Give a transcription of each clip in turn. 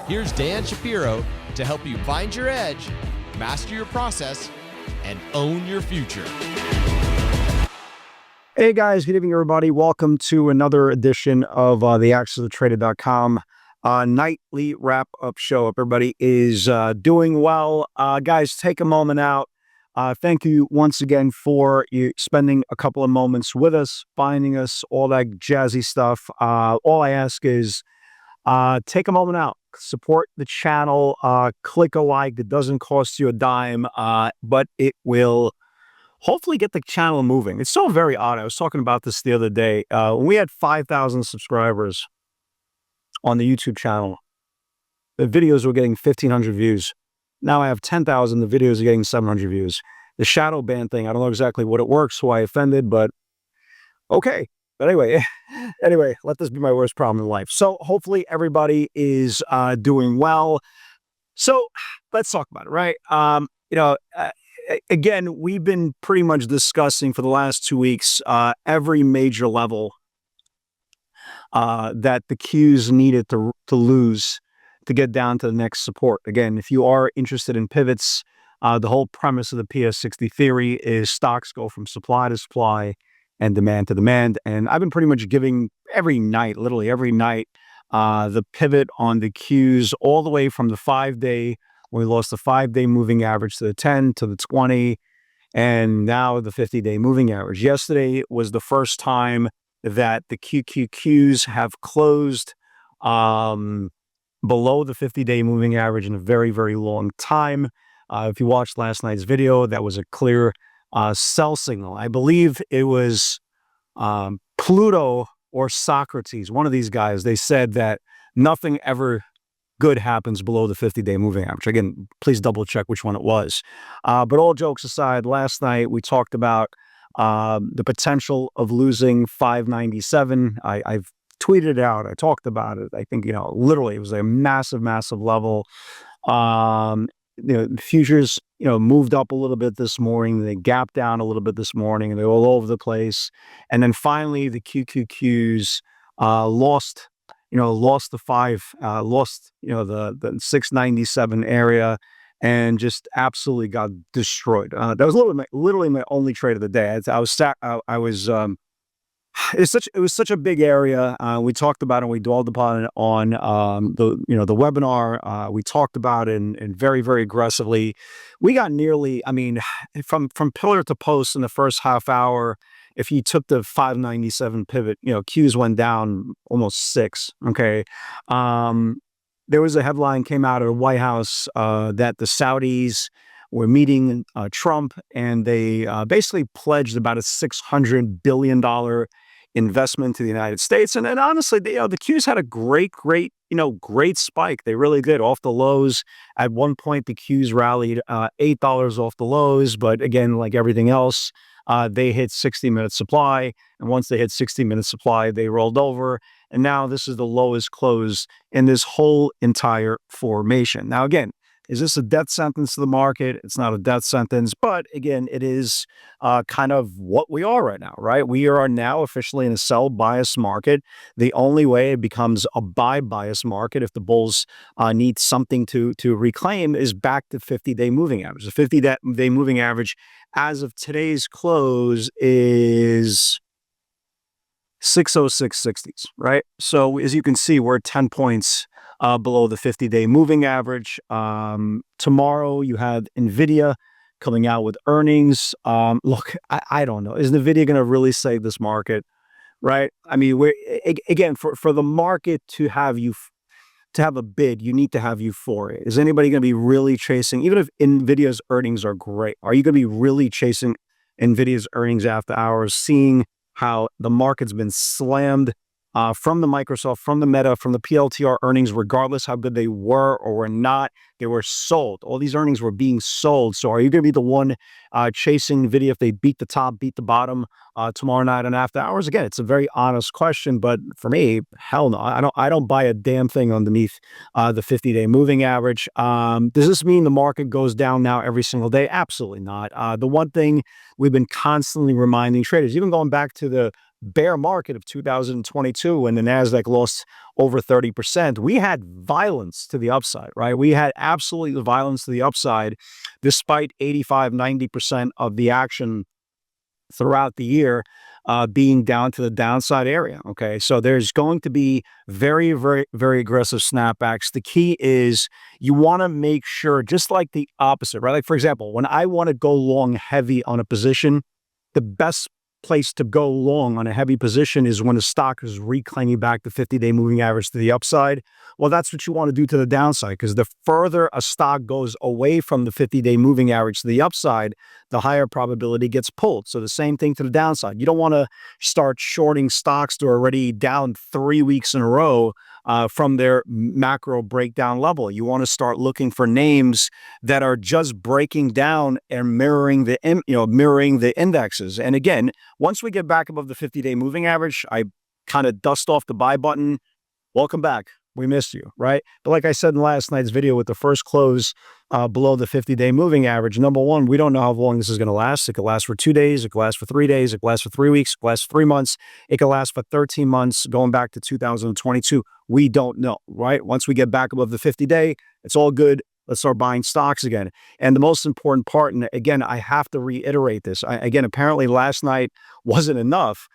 Here's Dan Shapiro to help you find your edge, master your process, and own your future. Hey guys, good evening everybody. Welcome to another edition of the accesstraded.com nightly wrap-up show. Hope everybody is doing well. Guys, take a moment out. Thank you once again for you spending a couple of moments with us, finding us, all that jazzy stuff. All I ask is take a moment out, support the channel, click a like. It doesn't cost you a dime, but it will hopefully get the channel moving. It's so very odd. I was talking about this the other day. When we had 5,000 subscribers on the YouTube channel, the videos were getting 1,500 views. Now I have 10,000. The videos are getting 700 views. The shadow ban thing, I don't know exactly what it works, who I offended, but okay. But anyway, let this be my worst problem in life. So hopefully everybody is doing well. So let's talk about it, right? Again, we've been pretty much discussing for the last 2 weeks every major level that the Qs needed to lose to get down to the next support. Again, if you are interested in pivots, the whole premise of the PS60 theory is stocks go from supply to supply and demand to demand. And I've been pretty much giving every night, literally every night, the pivot on the Qs all the way from the 5-day. We lost the 5-day moving average to the 10, to the 20, and now the 50-day moving average. Yesterday was the first time that the QQQs have closed below the 50-day moving average in a very, very long time. If you watched last night's video, that was a clear sell signal. I believe it was Pluto or Socrates, one of these guys. They said that nothing ever good happens below the 50-day moving average. Again, please double check which one it was. But all jokes aside, last night we talked about the potential of losing 597. I've tweeted it out. I talked about it. I think, literally it was a massive, massive level. Futures, moved up a little bit this morning. They gapped down a little bit this morning, and they're all over the place. And then finally, the QQQs lost the 697 area and just absolutely got destroyed. That was literally my only trade of the day. It was such a big area. We talked about it. We dwelled upon it on the webinar. We talked about it and very, very aggressively. We got nearly, from pillar to post in the first half hour. If you took the 597 pivot, Qs went down almost 6. Okay. There was a headline came out of the White House that the Saudis were meeting Trump, and they basically pledged about a $600 billion investment to the United States. And then honestly, the Qs had a great spike. They really did, off the lows. At one point, the Qs rallied $8 off the lows. But again, like everything else, they hit 60-minute supply. And once they hit 60-minute supply, they rolled over. And now this is the lowest close in this whole entire formation. Now, again, is this a death sentence to the market? It's not a death sentence, but again, it is kind of what we are right now, right? We are now officially in a sell bias market. The only way it becomes a buy bias market, if the bulls need something to reclaim, is back to 50-day moving average. The 50-day moving average as of today's close is 606.60s, right? So as you can see, we're 10 points below the 50-day moving average. Tomorrow you have NVIDIA coming out with earnings. Look, I don't know. Is NVIDIA going to really save this market, right? I mean, again, for the market to have a bid, you need to have euphoria. Is anybody going to be really chasing, even if NVIDIA's earnings are great, are you going to be really chasing NVIDIA's earnings after hours, seeing how the market's been slammed from the Microsoft, from the Meta, from the PLTR earnings, regardless how good they were or were not, they were sold. All these earnings were being sold. So are you going to be the one chasing NVIDIA if they beat the top, beat the bottom tomorrow night and after hours? Again, it's a very honest question, but for me, hell no. I don't buy a damn thing underneath the 50-day moving average. Does this mean the market goes down now every single day? Absolutely not. The one thing we've been constantly reminding traders, even going back to the bear market of 2022 when the NASDAQ lost over 30%, we had violence to the upside, right? We had absolutely violence to the upside despite 85-90% of the action throughout the year being down to the downside area. Okay. So there's going to be very, very, very aggressive snapbacks. The key is you want to make sure, just like the opposite, right? Like, for example, when I want to go long heavy on a position, the best place to go long on a heavy position is when the stock is reclaiming back the 50-day moving average to the upside. Well, that's what you want to do to the downside, because the further a stock goes away from the 50-day moving average to the upside, the higher probability gets pulled. So the same thing to the downside. You don't want to start shorting stocks that are already down 3 weeks in a row from their macro breakdown level. You want to start looking for names that are just breaking down and mirroring the indexes. And again, once we get back above the 50-day moving average, I kind of dust off the buy button. Welcome back. We missed you, right? But like I said in last night's video, with the first close below the 50-day moving average, number one, we don't know how long this is going to last. It could last for 2 days. It could last for 3 days. It could last for 3 weeks. It could last for 3 months. It could last for 13 months going back to 2022. We don't know, right? Once we get back above the 50-day, it's all good. Let's start buying stocks again. And the most important part, and again, I have to reiterate this. Again, apparently last night wasn't enough.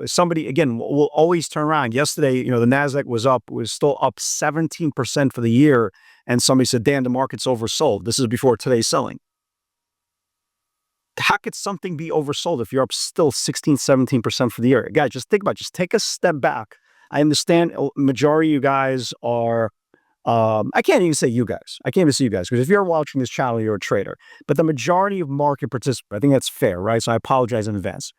Somebody, again, will always turn around. Yesterday, the NASDAQ was still up 17% for the year. And somebody said, Dan, the market's oversold. This is before today's selling. How could something be oversold if you're up still 16, 17% for the year? Guys, just think about it. Just take a step back. I understand majority of you guys are, I can't even say you guys. I can't even say you guys, because if you're watching this channel, you're a trader. But the majority of market participants, I think that's fair, right? So I apologize in advance.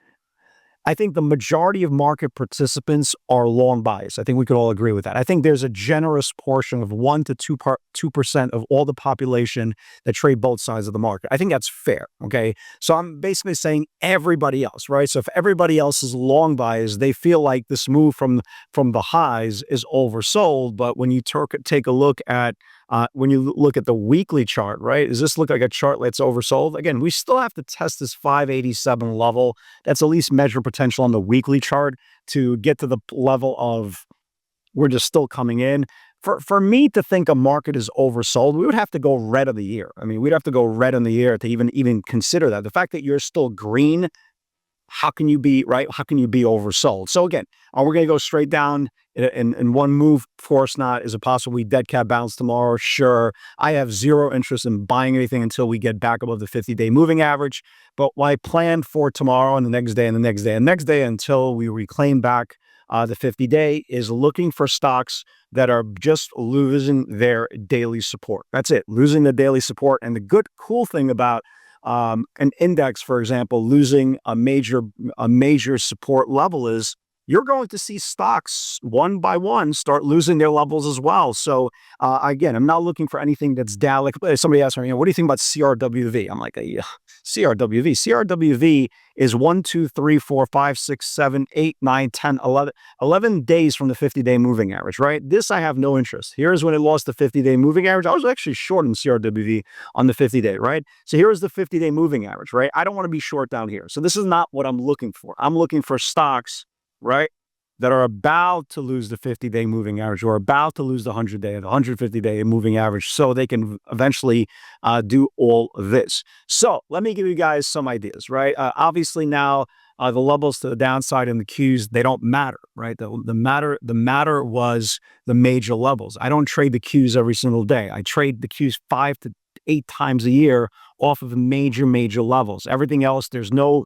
I think the majority of market participants are long bias. I think we could all agree with that. I think there's a generous portion of 1 to 2% of all the population that trade both sides of the market. I think that's fair. Okay. So I'm basically saying everybody else, right? So if everybody else is long bias, they feel like this move from the highs is oversold. But when you take a look at when you look at the weekly chart, right? Does this look like a chart that's oversold? Again, we still have to test this 587 level. That's at least measure potential on the weekly chart to get to the level of we're just still coming in. For me to think a market is oversold, we would have to go red of the year. I mean, we'd have to go red in the year to even consider that. The fact that you're still green, how can you be, right? How can you be oversold? So again, are we going to go straight down in one move? Of course not. Is it possible we dead cat bounce tomorrow? Sure. I have zero interest in buying anything until we get back above the 50-day moving average. But my plan for tomorrow and the next day and the next day and next day until we reclaim back the 50-day is looking for stocks that are just losing their daily support. That's it, losing the daily support. And the cool thing about an index, for example, losing a major support level is you're going to see stocks one by one start losing their levels as well. So again, I'm not looking for anything that's down. Like somebody asked me, what do you think about CRWV? I'm like, CRWV. CRWV is 1, 2, 3, 4, 5, 6, 7, 8, 9, 10, 11 days from the 50-day moving average, right? This I have no interest. Here's when it lost the 50-day moving average. I was actually short in CRWV on the 50-day, right? So here's the 50-day moving average, right? I don't want to be short down here. So this is not what I'm looking for. I'm looking for stocks, right, that are about to lose the 50-day moving average or about to lose the 100-day or the 150-day moving average so they can eventually do all of this. So let me give you guys some ideas, right? Obviously now the levels to the downside and the Qs, they don't matter, right? The matter was the major levels. I don't trade the Qs every single day. I trade the Qs 5 to 8 times a year off of major levels. Everything else, there's no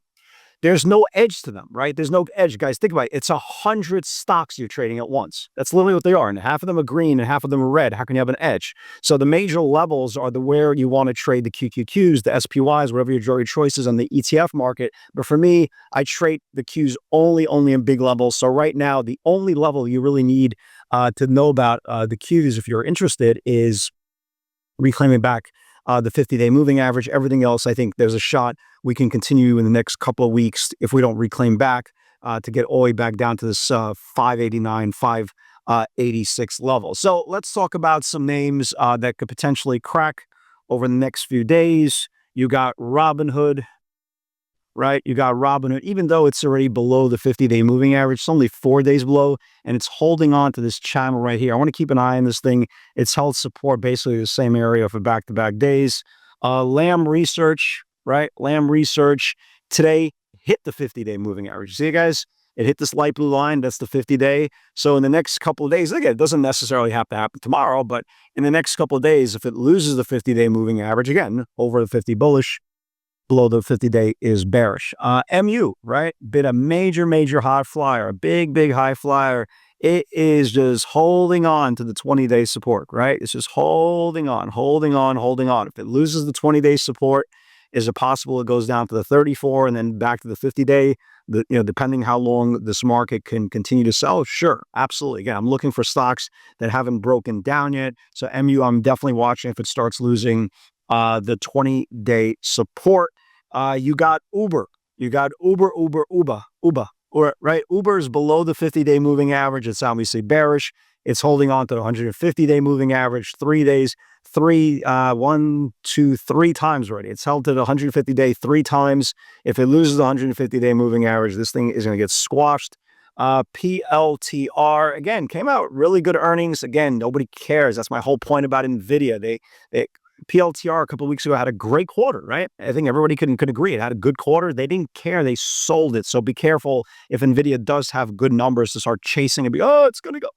edge to them, right? There's no edge. Guys, think about it. It's 100 stocks you're trading at once. That's literally what they are. And half of them are green and half of them are red. How can you have an edge? So the major levels are where you want to trade the QQQs, the SPYs, whatever your choice is on the ETF market. But for me, I trade the Qs only in big levels. So right now, the only level you really need to know about the Qs, if you're interested, is reclaiming back the 50-day moving average. Everything else, I think there's a shot we can continue in the next couple of weeks if we don't reclaim back to get all the way back down to this 589, 586 level. So let's talk about some names that could potentially crack over the next few days. You got Robinhood. right? You got Robinhood, even though it's already below the 50-day moving average, it's only 4 days below, and it's holding on to this channel right here. I want to keep an eye on this thing. It's held support basically the same area for back-to-back days. Lamb Research, right? Lamb Research today hit the 50-day moving average. See, guys? It hit this light blue line. That's the 50-day. So in the next couple of days, again, it doesn't necessarily have to happen tomorrow, but in the next couple of days, if it loses the 50-day moving average, again, over the 50 bullish, below the 50-day is bearish. MU, right? Been a major, major high flyer, a big, big high flyer. It is just holding on to the 20-day support, right? It's just holding on, holding on, holding on. If it loses the 20-day support, is it possible it goes down to the 34 and then back to the 50-day? Depending how long this market can continue to sell, sure, absolutely. Again, I'm looking for stocks that haven't broken down yet. So MU, I'm definitely watching if it starts losing the 20-day support. You got Uber. You got Uber, right? Uber is below the 50-day moving average. It's obviously bearish. It's holding on to the 150-day moving average, 3 days, three times already. It's held to the 150-day 3 times. If it loses the 150-day moving average, this thing is going to get squashed. PLTR, again, came out really good earnings. Again, nobody cares. That's my whole point about NVIDIA. PLTR a couple of weeks ago had a great quarter, right? I think everybody could agree. It had a good quarter. They didn't care. They sold it. So be careful if NVIDIA does have good numbers to start chasing and be, oh, it's going to go,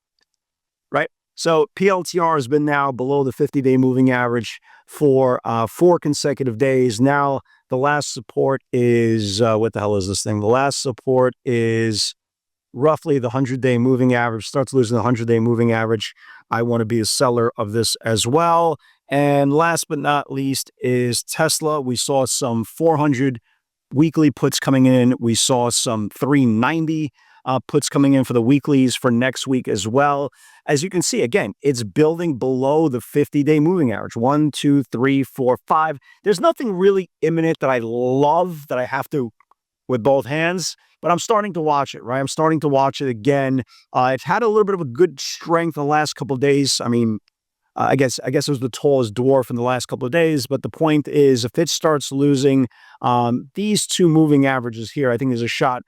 right? So PLTR has been now below the 50-day moving average for 4 consecutive days. Now, the last support is, what the hell is this thing? The last support is roughly the 100-day moving average. Starts losing the 100-day moving average. I want to be a seller of this as well. And last but not least is Tesla. We saw some 400 weekly puts coming in. We saw some 390 puts coming in for the weeklies for next week as well. As you can see, again, it's building below the 50-day moving average. 1, 2, 3, 4, 5. There's nothing really imminent that I love that I have to with both hands, but I'm starting to watch it, right? I'm starting to watch it again. It's had a little bit of a good strength the last couple of days. I mean, I guess it was the tallest dwarf in the last couple of days, but the point is if it starts losing these 2 moving averages here, I think there's a shot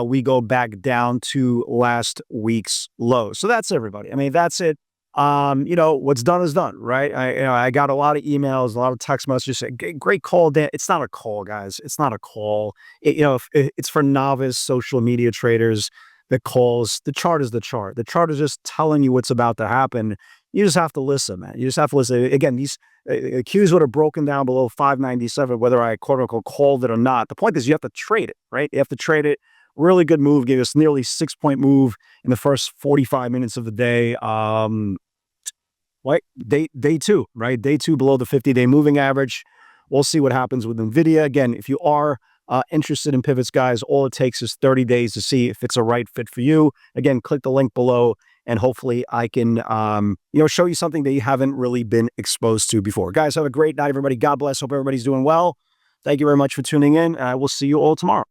we go back down to last week's low. So that's everybody. I mean, that's it. What's done is done, right? I got a lot of emails, a lot of text messages saying, great call, Dan. It's not a call, guys. It's not a call. It's for novice social media traders that calls. The chart is the chart. The chart is just telling you what's about to happen. You just have to listen, man. You just have to listen. Again, these Qs would have broken down below 597, whether I quote unquote called it or not. The point is you have to trade it, right? You have to trade it. Really good move. Gave us nearly 6-point move in the first 45 minutes of the day. Day 2, right? Day 2 below the 50-day moving average. We'll see what happens with NVIDIA. Again, if you are interested in pivots, guys, all it takes is 30 days to see if it's a right fit for you. Again, click the link below, and hopefully I can, show you something that you haven't really been exposed to before. Guys, have a great night, everybody. God bless. Hope everybody's doing well. Thank you very much for tuning in, and I will see you all tomorrow.